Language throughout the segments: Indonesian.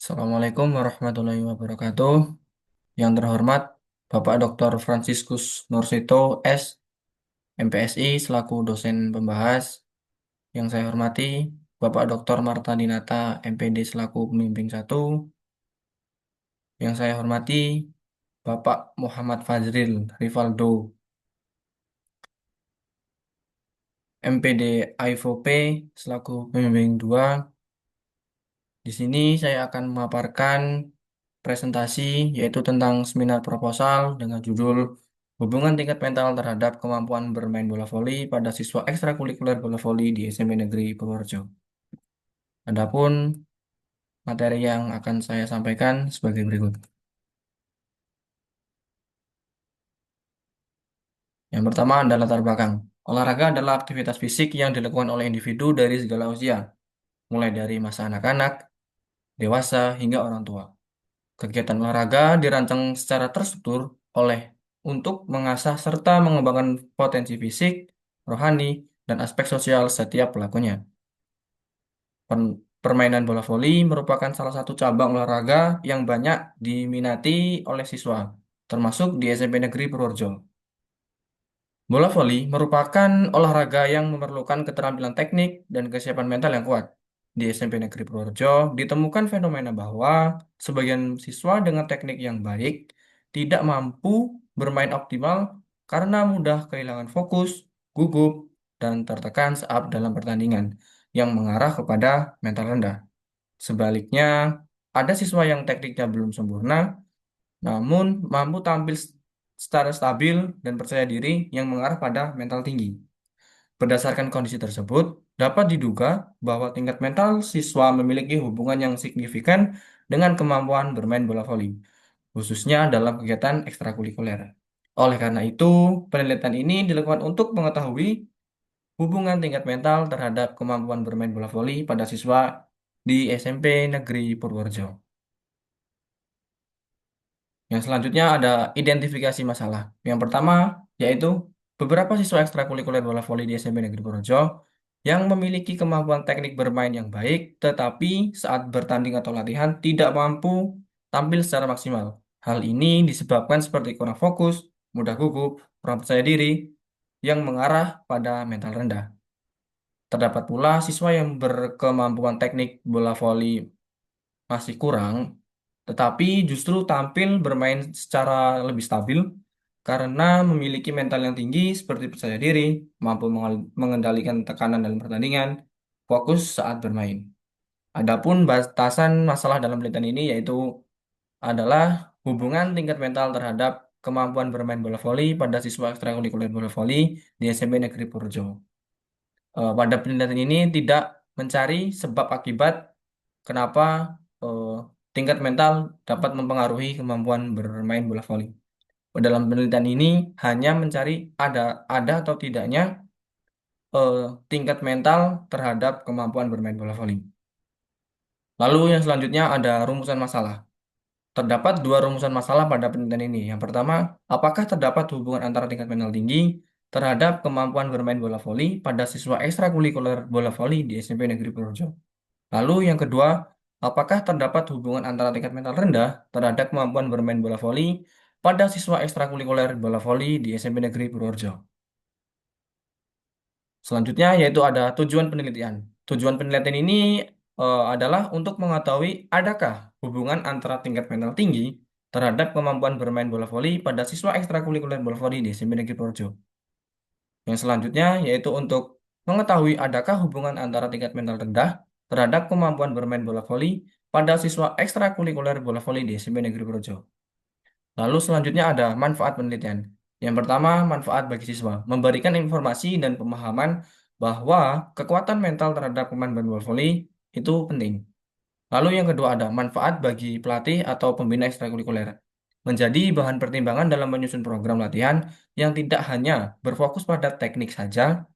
Assalamualaikum warahmatullahi wabarakatuh. Yang terhormat Bapak Dr. Franciscus Nursito S. MPSI selaku dosen pembahas. Yang saya hormati Bapak Dr. Marta Dinata MPD selaku pembimbing satu. Yang saya hormati Bapak Muhammad Fazril Rivaldo MPD AIVP selaku pembimbing 2. Di sini saya akan memaparkan presentasi yaitu tentang seminar proposal dengan judul Hubungan Tingkat Mental Terhadap Kemampuan Bermain Bola Voli pada Siswa Ekstrakurikuler Bola Voli di SMP Negeri Purworejo. Adapun materi yang akan saya sampaikan sebagai berikut. Yang pertama adalah latar belakang. Olahraga adalah aktivitas fisik yang dilakukan oleh individu dari segala usia, mulai dari masa anak-anak, dewasa, hingga orang tua. Kegiatan olahraga dirancang secara terstruktur oleh untuk mengasah serta mengembangkan potensi fisik, rohani, dan aspek sosial setiap pelakunya. Permainan bola voli merupakan salah satu cabang olahraga yang banyak diminati oleh siswa, termasuk di SMP Negeri Purworejo. Bola voli merupakan olahraga yang memerlukan keterampilan teknik dan kesiapan mental yang kuat. Di SMP Negeri Purworejo ditemukan fenomena bahwa sebagian siswa dengan teknik yang baik tidak mampu bermain optimal karena mudah kehilangan fokus, gugup, dan tertekan saat dalam pertandingan yang mengarah kepada mental rendah. Sebaliknya, ada siswa yang tekniknya belum sempurna namun mampu tampil secara stabil dan percaya diri yang mengarah pada mental tinggi. Berdasarkan kondisi tersebut, dapat diduga bahwa tingkat mental siswa memiliki hubungan yang signifikan dengan kemampuan bermain bola voli, khususnya dalam kegiatan ekstrakurikuler. Oleh karena itu, penelitian ini dilakukan untuk mengetahui hubungan tingkat mental terhadap kemampuan bermain bola voli pada siswa di SMP Negeri Purworejo. Yang selanjutnya ada identifikasi masalah. Yang pertama yaitu beberapa siswa ekstrakurikuler bola voli di SMP Negeri Purworejo yang memiliki kemampuan teknik bermain yang baik, tetapi saat bertanding atau latihan tidak mampu tampil secara maksimal. Hal ini disebabkan seperti kurang fokus, mudah gugup, kurang percaya diri, yang mengarah pada mental rendah. Terdapat pula siswa yang berkemampuan teknik bola voli masih kurang, tetapi justru tampil bermain secara lebih stabil karena memiliki mental yang tinggi seperti percaya diri, mampu mengendalikan tekanan dalam pertandingan, fokus saat bermain. Adapun batasan masalah dalam penelitian ini yaitu adalah hubungan tingkat mental terhadap kemampuan bermain bola voli pada siswa ekstrakurikuler bola voli di SMP Negeri Purworejo. Pada penelitian ini tidak mencari sebab akibat kenapa eh, tingkat mental dapat mempengaruhi kemampuan bermain bola voli. Dalam penelitian ini hanya mencari ada atau tidaknya eh, tingkat mental terhadap kemampuan bermain bola voli. Lalu yang selanjutnya ada rumusan masalah. Terdapat dua rumusan masalah pada penelitian ini. Yang pertama, apakah terdapat hubungan antara tingkat mental tinggi terhadap kemampuan bermain bola voli pada siswa ekstrakurikuler bola voli di SMP Negeri Purworejo? Lalu yang kedua, apakah terdapat hubungan antara tingkat mental rendah terhadap kemampuan bermain bola voli pada siswa ekstrakurikuler bola voli di SMP Negeri Purworejo? Selanjutnya yaitu ada tujuan penelitian. Tujuan penelitian ini adalah untuk mengetahui adakah hubungan antara tingkat mental tinggi terhadap kemampuan bermain bola voli pada siswa ekstrakurikuler bola voli di SMP Negeri Purworejo. Yang selanjutnya yaitu untuk mengetahui adakah hubungan antara tingkat mental rendah terhadap kemampuan bermain bola voli pada siswa ekstrakurikuler bola voli di SMP Negeri Purworejo. Lalu selanjutnya ada manfaat penelitian. Yang pertama, manfaat bagi siswa, memberikan informasi dan pemahaman bahwa kekuatan mental terhadap pemain bola voli itu penting. Lalu yang kedua ada manfaat bagi pelatih atau pembina ekstrakurikuler. Menjadi bahan pertimbangan dalam menyusun program latihan yang tidak hanya berfokus pada teknik saja,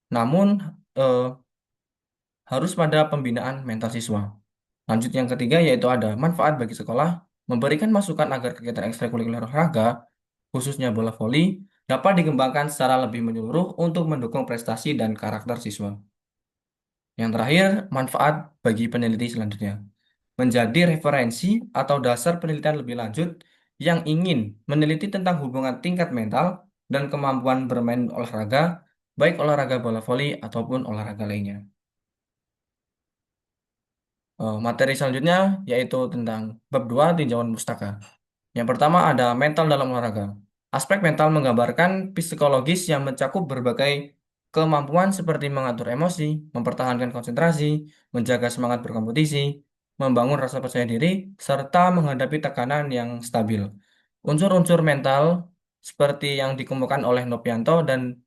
namun eh, harus pada pembinaan mental siswa. Lanjut yang ketiga yaitu ada manfaat bagi sekolah, memberikan masukan agar kegiatan ekstrakurikuler olahraga, khususnya bola voli, dapat dikembangkan secara lebih menyeluruh untuk mendukung prestasi dan karakter siswa. Yang terakhir, manfaat bagi peneliti selanjutnya. menjadi referensi atau dasar penelitian lebih lanjut yang ingin meneliti tentang hubungan tingkat mental dan kemampuan bermain olahraga, baik olahraga bola voli ataupun olahraga lainnya. Materi selanjutnya yaitu tentang bab 2 tinjauan pustaka. Yang pertama ada mental dalam olahraga. Aspek mental menggambarkan psikologis yang mencakup berbagai kemampuan seperti mengatur emosi, mempertahankan konsentrasi, menjaga semangat berkompetisi, membangun rasa percaya diri, serta menghadapi tekanan yang stabil. Unsur-unsur mental seperti yang dikemukakan oleh Nopianto dan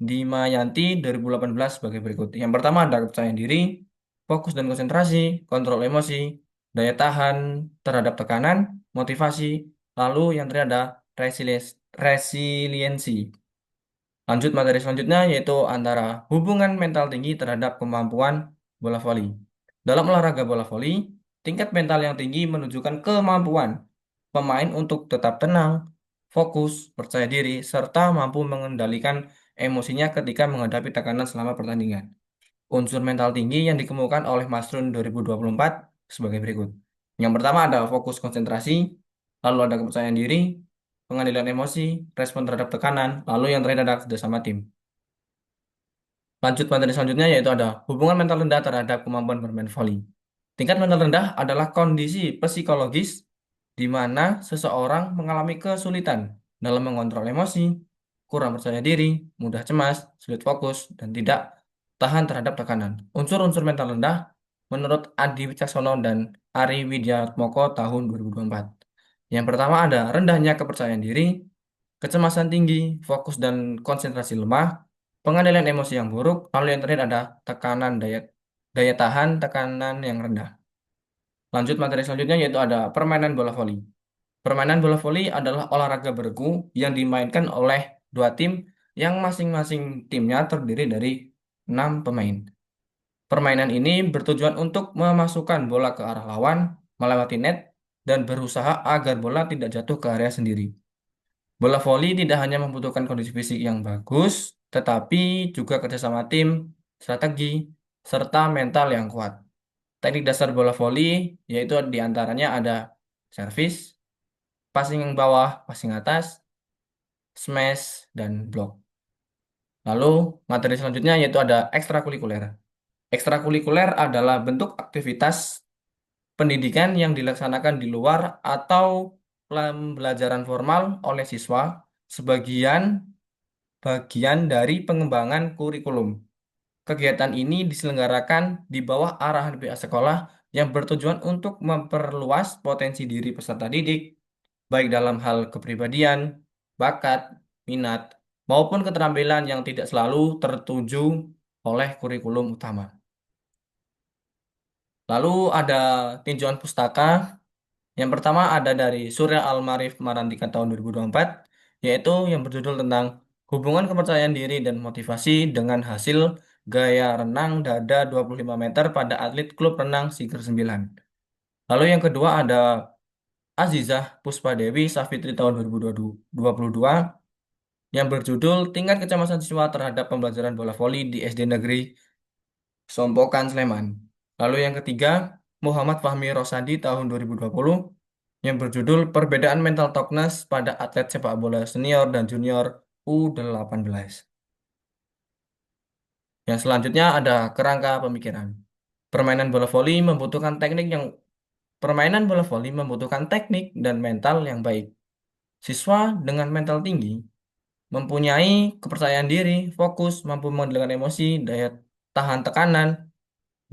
Dimayanti 2018 sebagai berikut. Yang pertama ada kepercayaan diri, fokus dan konsentrasi, kontrol emosi, daya tahan terhadap tekanan, motivasi, lalu yang terakhir ada resiliensi. Lanjut materi selanjutnya yaitu antara hubungan mental tinggi terhadap kemampuan bola voli. Dalam olahraga bola voli, tingkat mental yang tinggi menunjukkan kemampuan pemain untuk tetap tenang, fokus, percaya diri, serta mampu mengendalikan emosinya ketika menghadapi tekanan selama pertandingan. Unsur mental tinggi yang dikemukakan oleh Masrun 2024 sebagai berikut. Yang pertama ada fokus konsentrasi, lalu ada kepercayaan diri, pengendalian emosi, respon terhadap tekanan, lalu yang terakhir ada kerjasama tim. Lanjut materi selanjutnya yaitu ada hubungan mental rendah terhadap kemampuan bermain volley. Tingkat mental rendah adalah kondisi psikologis di mana seseorang mengalami kesulitan dalam mengontrol emosi, kurang percaya diri, mudah cemas, sulit fokus, dan tidak tahan terhadap tekanan. Unsur-unsur mental rendah menurut Adi Wicaksono dan Ari Widyatmoko tahun 2024. Yang pertama ada rendahnya kepercayaan diri, kecemasan tinggi, fokus dan konsentrasi lemah, pengendalian emosi yang buruk, lalu yang terakhir ada tekanan daya daya tahan tekanan yang rendah. Lanjut materi selanjutnya yaitu ada permainan bola voli. Permainan bola voli adalah olahraga bergu yang dimainkan oleh dua tim yang masing-masing timnya terdiri dari 6 pemain. Permainan ini bertujuan untuk memasukkan bola ke arah lawan, melewati net, dan berusaha agar bola tidak jatuh ke area sendiri. Bola voli tidak hanya membutuhkan kondisi fisik yang bagus, tetapi juga kerjasama tim, strategi, serta mental yang kuat. Teknik dasar bola voli yaitu diantaranya ada servis, passing bawah, passing atas, smash, dan block. Lalu materi selanjutnya yaitu ada ekstrakurikuler. Ekstrakurikuler adalah bentuk aktivitas pendidikan yang dilaksanakan di luar atau pembelajaran formal oleh siswa sebagian bagian dari pengembangan kurikulum. Kegiatan ini diselenggarakan di bawah arahan pihak sekolah yang bertujuan untuk memperluas potensi diri peserta didik, baik dalam hal kepribadian, bakat, minat, maupun keterampilan yang tidak selalu tertuju oleh kurikulum utama. Lalu ada tinjauan pustaka. Yang pertama ada dari Surya Al-Marif Marantika tahun 2024, yaitu yang berjudul tentang hubungan kepercayaan diri dan motivasi dengan hasil gaya renang dada 25 meter pada atlet klub renang Siger 9. Lalu yang kedua ada Azizah Puspadewi Safitri tahun 2022 yang berjudul Tingkat Kecemasan Siswa Terhadap Pembelajaran Bola Voli di SD Negeri Sompokan Sleman. Lalu yang ketiga, Muhammad Fahmi Rosadi tahun 2020 yang berjudul Perbedaan Mental Toughness pada Atlet Sepak Bola Senior dan Junior U18. Yang selanjutnya ada kerangka pemikiran. Permainan bola voli membutuhkan teknik yang Permainan bola voli membutuhkan teknik dan mental yang baik. Siswa dengan mental tinggi mempunyai kepercayaan diri, fokus, mampu mengendalikan emosi, daya tahan tekanan,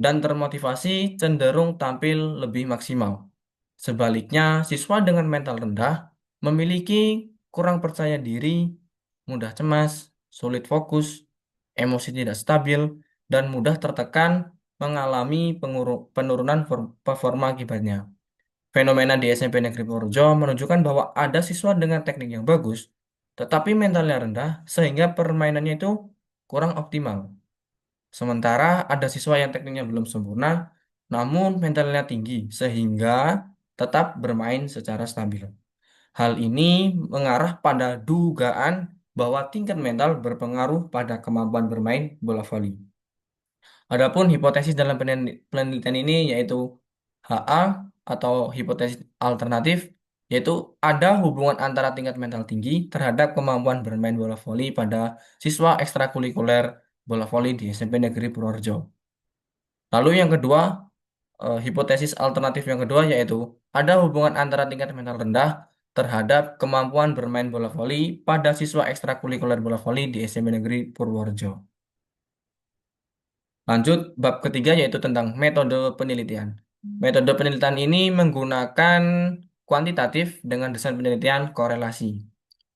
dan termotivasi cenderung tampil lebih maksimal. Sebaliknya, siswa dengan mental rendah memiliki kurang percaya diri, mudah cemas, sulit fokus, emosi tidak stabil, dan mudah tertekan mengalami penurunan performa akibatnya. Fenomena di SMP Negeri Purworejo menunjukkan bahwa ada siswa dengan teknik yang bagus, tetapi mentalnya rendah sehingga permainannya itu kurang optimal. Sementara ada siswa yang tekniknya belum sempurna, namun mentalnya tinggi, sehingga tetap bermain secara stabil. Hal ini mengarah pada dugaan bahwa tingkat mental berpengaruh pada kemampuan bermain bola voli. Adapun hipotesis dalam penelitian ini yaitu HA atau hipotesis alternatif, yaitu ada hubungan antara tingkat mental tinggi terhadap kemampuan bermain bola voli pada siswa ekstrakurikuler bola voli di SMP Negeri Purworejo. Lalu yang kedua, hipotesis alternatif yang kedua yaitu ada hubungan antara tingkat mental rendah terhadap kemampuan bermain bola voli pada siswa ekstrakurikuler bola voli di SMP Negeri Purworejo. Lanjut, bab ketiga yaitu tentang metode penelitian. Metode penelitian ini menggunakan kuantitatif dengan desain penelitian korelasi.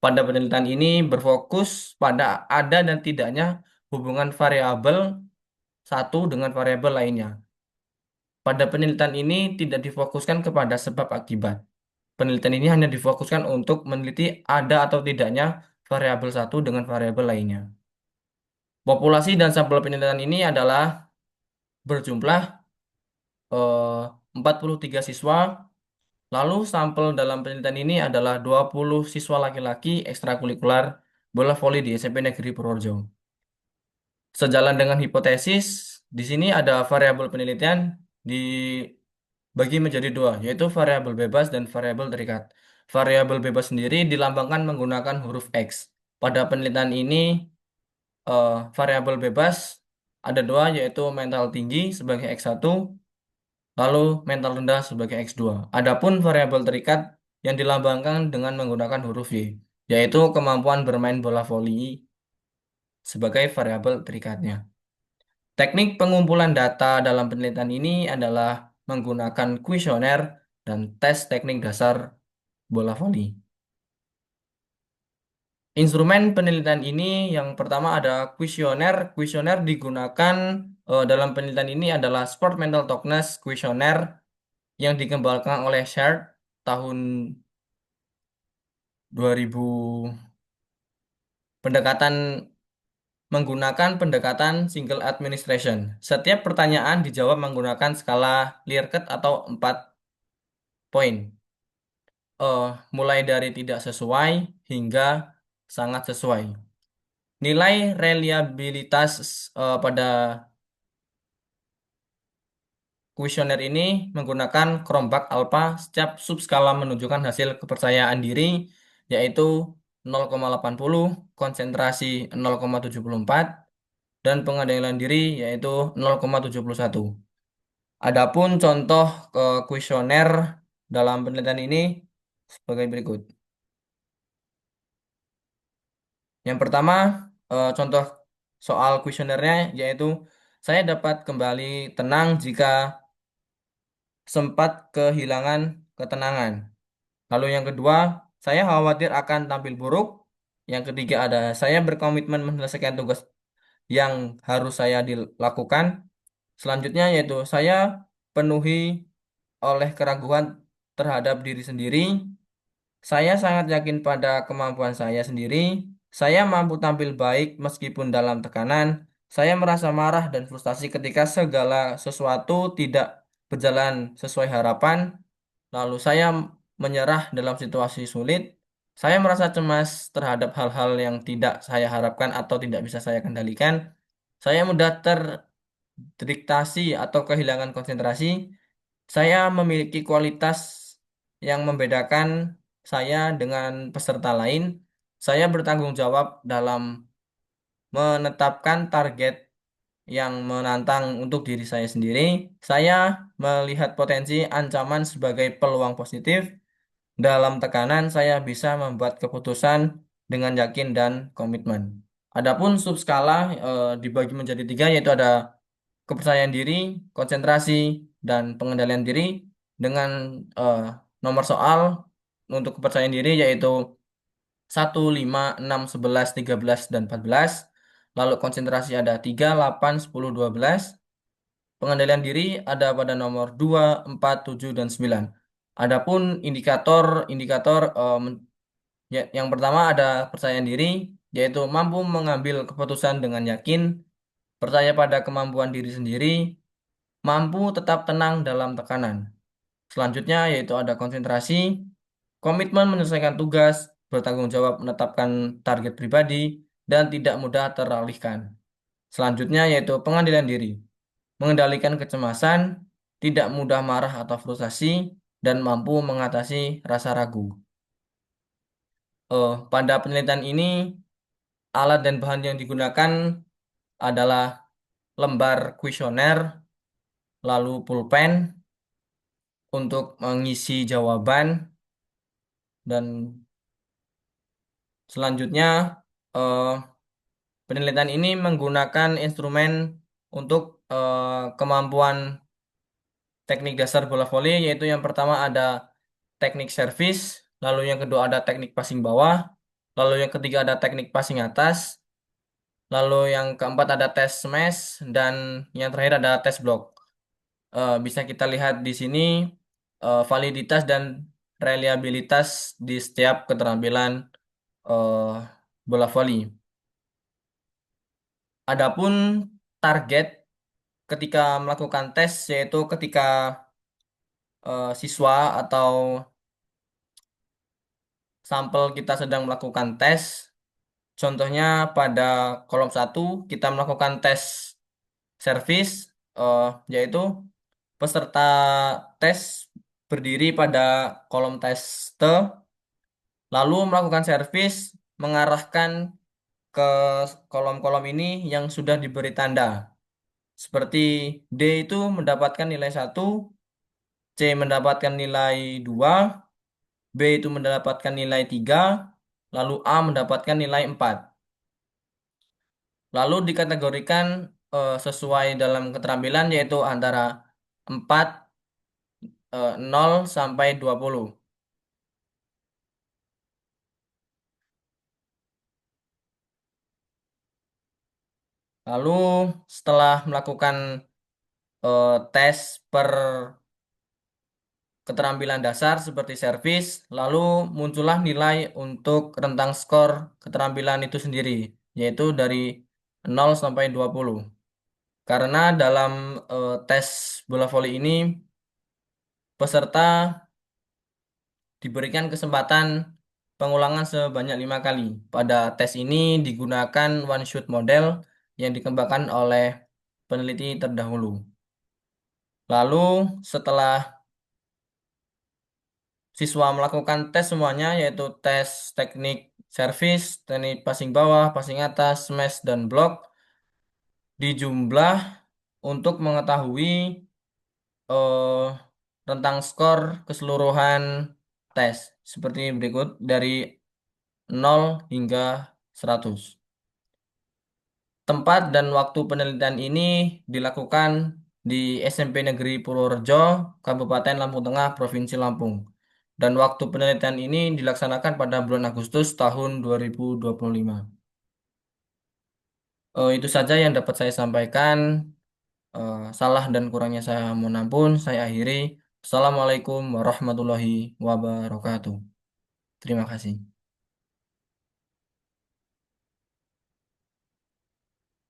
Pada penelitian ini berfokus pada ada dan tidaknya hubungan variabel satu dengan variabel lainnya. Pada penelitian ini tidak difokuskan kepada sebab akibat. Penelitian ini hanya difokuskan untuk meneliti ada atau tidaknya variabel satu dengan variabel lainnya. Populasi dan sampel penelitian ini adalah berjumlah eh, 43 siswa. Lalu sampel dalam penelitian ini adalah 20 siswa laki-laki ekstrakurikuler bola voli di SMP Negeri Purworejo. Sejalan dengan hipotesis, di sini ada variabel penelitian dibagi menjadi dua, yaitu variabel bebas dan variabel terikat. Variabel bebas sendiri dilambangkan menggunakan huruf X. Pada penelitian ini, variabel bebas ada dua, yaitu mental tinggi sebagai X1, lalu mental rendah sebagai X2. Adapun variabel terikat yang dilambangkan dengan menggunakan huruf Y, yaitu kemampuan bermain bola voli sebagai variabel terikatnya. Teknik pengumpulan data dalam penelitian ini adalah menggunakan kuesioner dan tes teknik dasar bola voli. Instrumen penelitian ini yang pertama ada kuesioner. Kuesioner digunakan dalam penelitian ini adalah Sport Mental Toughness Questionnaire yang dikembangkan oleh Shard tahun 2000. Pendekatan menggunakan pendekatan single administration. Setiap pertanyaan dijawab menggunakan skala Likert atau 4 poin. Mulai dari tidak sesuai hingga sangat sesuai. Nilai reliabilitas pada kuesioner ini menggunakan Cronbach alpha. Setiap subskala menunjukkan hasil kepercayaan diri yaitu 0,80, konsentrasi 0,74, dan pengadilan diri yaitu 0,71. Adapun contoh kuesioner dalam penelitian ini sebagai berikut. Yang pertama, contoh soal kuesionernya yaitu saya dapat kembali tenang jika sempat kehilangan ketenangan. Lalu yang kedua, saya khawatir akan tampil buruk. Yang ketiga ada saya berkomitmen menyelesaikan tugas yang harus saya dilakukan. Selanjutnya yaitu saya penuhi oleh keraguan terhadap diri sendiri. Saya sangat yakin pada kemampuan saya sendiri. Saya mampu tampil baik meskipun dalam tekanan. Saya merasa marah dan frustasi ketika segala sesuatu tidak berjalan sesuai harapan. Lalu saya menyerah dalam situasi sulit. Saya merasa cemas terhadap hal-hal yang tidak saya harapkan atau tidak bisa saya kendalikan. Saya mudah terdiktasi atau kehilangan konsentrasi. Saya memiliki kualitas yang membedakan saya dengan peserta lain. Saya bertanggung jawab dalam menetapkan target yang menantang untuk diri saya sendiri. Saya melihat potensi ancaman sebagai peluang positif. Dalam tekanan, saya bisa membuat keputusan dengan yakin dan komitmen. Adapun subskala dibagi menjadi tiga, yaitu ada kepercayaan diri, konsentrasi, dan pengendalian diri dengan eh, nomor soal untuk kepercayaan diri yaitu 1, 5, 6, 11, 13, dan 14. Lalu konsentrasi ada 3, 8, 10, 12. Pengendalian diri ada pada nomor 2, 4, 7, dan 9. Adapun indikator yang pertama ada percayaan diri, yaitu mampu mengambil keputusan dengan yakin, percaya pada kemampuan diri sendiri, mampu tetap tenang dalam tekanan. Selanjutnya yaitu ada konsentrasi, komitmen menyelesaikan tugas, bertanggung jawab menetapkan target pribadi, dan tidak mudah teralihkan. Selanjutnya yaitu pengendalian diri, mengendalikan kecemasan, tidak mudah marah atau frustasi, dan mampu mengatasi rasa ragu. Pada penelitian ini, alat dan bahan yang digunakan adalah lembar kuesioner, lalu pulpen untuk mengisi jawaban, dan selanjutnya eh, penelitian ini menggunakan instrumen untuk kemampuan teknik dasar bola voli, yaitu yang pertama ada teknik servis, lalu yang kedua ada teknik passing bawah, lalu yang ketiga ada teknik passing atas, lalu yang keempat ada tes smash, dan yang terakhir ada tes block. Bisa kita lihat di sini validitas dan reliabilitas di setiap keterampilan eh, bola voli. Adapun target ketika melakukan tes yaitu ketika siswa atau sampel kita sedang melakukan tes. Contohnya pada kolom satu kita melakukan tes servis, eh, yaitu peserta tes berdiri pada kolom teste, lalu melakukan servis mengarahkan ke kolom-kolom ini yang sudah diberi tanda. Seperti D itu mendapatkan nilai 1, C mendapatkan nilai 2, B itu mendapatkan nilai 3, lalu A mendapatkan nilai 4. Lalu dikategorikan sesuai dalam keterampilan yaitu antara 4, 0 sampai 20. Lalu setelah melakukan tes per keterampilan dasar seperti servis, lalu muncullah nilai untuk rentang skor keterampilan itu sendiri, yaitu dari 0 sampai 20. Karena dalam tes bola voli ini peserta diberikan kesempatan pengulangan sebanyak 5 kali. Pada tes ini digunakan one shot model yang dikembangkan oleh peneliti terdahulu. Lalu setelah siswa melakukan tes semuanya, yaitu tes teknik servis, teknik passing bawah, passing atas, smash, dan block, dijumlah untuk mengetahui eh, rentang skor keseluruhan tes seperti berikut dari 0 hingga 100. Tempat dan waktu penelitian ini dilakukan di SMP Negeri Purworejo, Kabupaten Lampung Tengah, Provinsi Lampung. Dan waktu penelitian ini dilaksanakan pada bulan Agustus tahun 2025. Itu saja yang dapat saya sampaikan. Salah dan kurangnya saya mohon ampun. Saya akhiri. Assalamualaikum warahmatullahi wabarakatuh. Terima kasih.